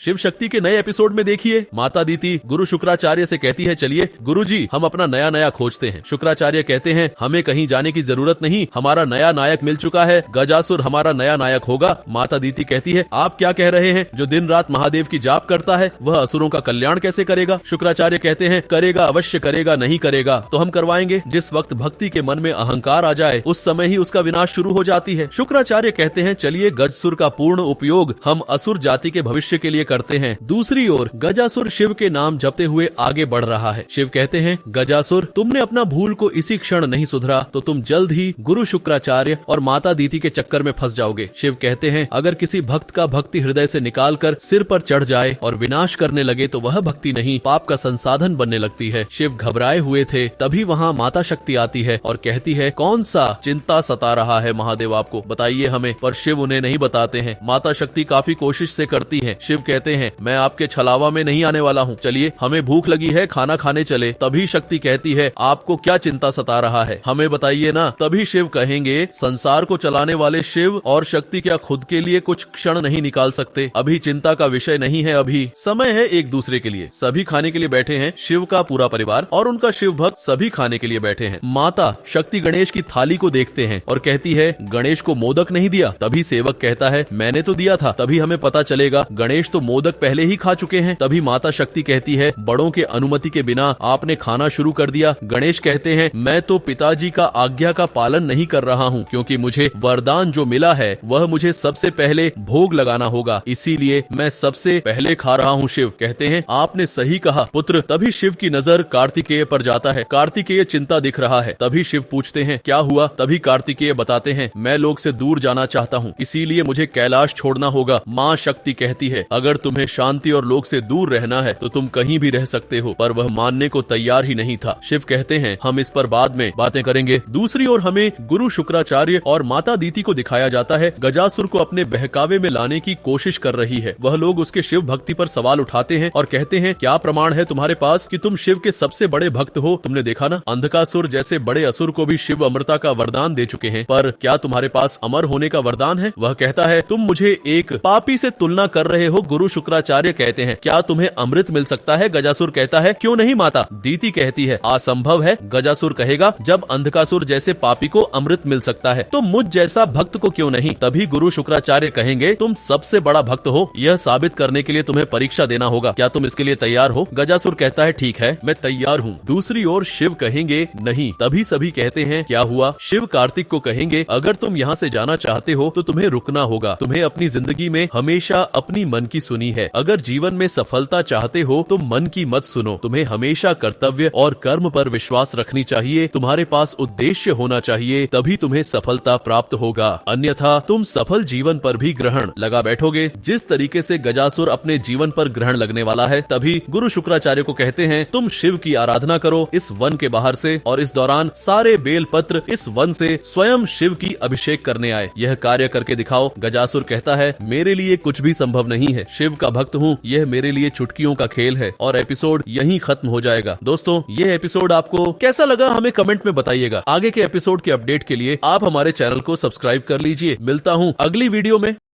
शिव शक्ति के नए एपिसोड में देखिए, माता दीति गुरु शुक्राचार्य से कहती है, चलिए गुरुजी हम अपना नया नया खोजते हैं। शुक्राचार्य कहते हैं, हमें कहीं जाने की जरूरत नहीं, हमारा नया नायक मिल चुका है, गजासुर हमारा नया नायक होगा। माता दीति कहती है, आप क्या कह रहे हैं? जो दिन रात महादेव की जाप करता है वह असुरों का कल्याण कैसे करेगा? शुक्राचार्य कहते हैं, करेगा, अवश्य करेगा, नहीं करेगा तो हम करवाएंगे। जिस वक्त भक्ति के मन में अहंकार आ जाए उस समय ही उसका विनाश शुरू हो जाती है। शुक्राचार्य कहते हैं, चलिए गजसुर का पूर्ण उपयोग हम असुर जाति के भविष्य के लिए करते हैं। दूसरी ओर गजासुर शिव के नाम जपते हुए आगे बढ़ रहा है। शिव कहते हैं, गजासुर तुमने अपना भूल को इसी क्षण नहीं सुधरा तो तुम जल्द ही गुरु शुक्राचार्य और माता दीति के चक्कर में फंस जाओगे। शिव कहते हैं, अगर किसी भक्त का भक्ति हृदय से निकालकर सिर पर चढ़ जाए और विनाश करने लगे तो वह भक्ति नहीं, पाप का संसाधन बनने लगती है। शिव घबराए हुए थे, तभी वहाँ माता शक्ति आती है और कहती है, कौन सा चिंता सता रहा है महादेव आपको, बताइए हमें। पर शिव उन्हें नहीं बताते हैं। माता शक्ति काफी कोशिश से करती है। शिव कहते हैं, मैं आपके छलावा में नहीं आने वाला हूँ, चलिए हमें भूख लगी है, खाना खाने चले। तभी शक्ति कहती है, आपको क्या चिंता सता रहा है, हमें बताइए ना। तभी शिव कहेंगे, संसार को चलाने वाले शिव और शक्ति क्या खुद के लिए कुछ क्षण नहीं निकाल सकते? अभी चिंता का विषय नहीं है, अभी समय है एक दूसरे के लिए। सभी खाने के लिए बैठे हैं, शिव का पूरा परिवार और उनका शिव भक्त सभी खाने के लिए बैठे हैं। माता शक्ति गणेश की थाली को देखते हैं और कहती है, गणेश को मोदक नहीं दिया? तभी सेवक कहता है, मैंने तो दिया था, तभी हमें पता चलेगा, गणेश तो मोदक पहले ही खा चुके हैं। तभी माता शक्ति कहती है, बड़ों के अनुमति के बिना आपने खाना शुरू कर दिया। गणेश कहते हैं, मैं तो पिताजी का आज्ञा का पालन नहीं कर रहा हूँ, क्योंकि मुझे वरदान जो मिला है वह मुझे सबसे पहले भोग लगाना होगा, इसीलिए मैं सबसे पहले खा रहा हूँ। शिव कहते हैं, आपने सही कहा पुत्र। तभी शिव की नजर कार्तिकेय पर जाता है। कार्तिकेय चिंता दिख रहा है। तभी शिव पूछते हैं, क्या हुआ? तभी कार्तिकेय बताते हैं, मैं लोग से दूर जाना चाहता हूँ, इसीलिए मुझे कैलाश छोड़ना होगा। माँ शक्ति कहती है, अगर तुम्हें शांति और लोग से दूर रहना है तो तुम कहीं भी रह सकते हो, पर वह मानने को तैयार ही नहीं था। शिव कहते हैं, हम इस पर बाद में बातें करेंगे। दूसरी ओर हमें गुरु शुक्राचार्य और माता दीति को दिखाया जाता है, गजासुर को अपने बहकावे में लाने की कोशिश कर रही है। वह लोग उसके शिव भक्ति पर सवाल उठाते हैं और कहते हैं, क्या प्रमाण है तुम्हारे पास कि तुम शिव के सबसे बड़े भक्त हो? तुमने देखा ना, अंधकासुर जैसे बड़े असुर को भी शिव अमृता का वरदान दे चुके हैं, पर क्या तुम्हारे पास अमर होने का वरदान है? वह कहता है, तुम मुझे एक पापी से तुलना कर रहे हो। गुरु शुक्राचार्य कहते हैं, क्या तुम्हें अमृत मिल सकता है? गजासुर कहता है, क्यों नहीं माता। दीति कहती है, असंभव है। गजासुर कहेगा, जब अंधकासुर जैसे पापी को अमृत मिल सकता है तो मुझ जैसा भक्त को क्यों नहीं? तभी गुरु शुक्राचार्य कहेंगे, तुम सबसे बड़ा भक्त हो, यह साबित करने के लिए तुम्हें परीक्षा देना होगा, क्या तुम इसके लिए तैयार हो? गजासुर कहता है, ठीक है मैं तैयार हूँ। दूसरी ओर शिव कहेंगे, नहीं। तभी सभी कहते हैं, क्या हुआ? शिव कार्तिक को कहेंगे, अगर तुम यहाँ से जाना चाहते हो तो तुम्हें रुकना होगा। तुम्हें अपनी जिंदगी में हमेशा अपनी मन की सुनी है। अगर जीवन में सफलता चाहते हो तो मन की मत सुनो। तुम्हें हमेशा कर्तव्य और कर्म पर विश्वास रखनी चाहिए। तुम्हारे पास उद्देश्य होना चाहिए, तभी तुम्हें सफलता प्राप्त होगा, अन्यथा तुम सफल जीवन पर भी ग्रहण लगा बैठोगे, जिस तरीके से गजासुर अपने जीवन पर ग्रहण लगने वाला है। तभी गुरु शुक्राचार्य को कहते हैं, तुम शिव की आराधना करो इस वन के बाहर से, और इस दौरान सारे बेल पत्र इस वन से स्वयं शिव की अभिषेक करने आए। यह कार्य करके दिखाओ। गजासुर कहता है, मेरे लिए कुछ भी संभव नहीं है, शिव का भक्त हूँ, यह मेरे लिए चुटकियों का खेल है। और एपिसोड यहीं खत्म हो जाएगा। दोस्तों, यह एपिसोड आपको कैसा लगा हमें कमेंट में बताइएगा। आगे के एपिसोड के अपडेट के लिए आप हमारे चैनल को सब्सक्राइब कर लीजिए। मिलता हूँ अगली वीडियो में।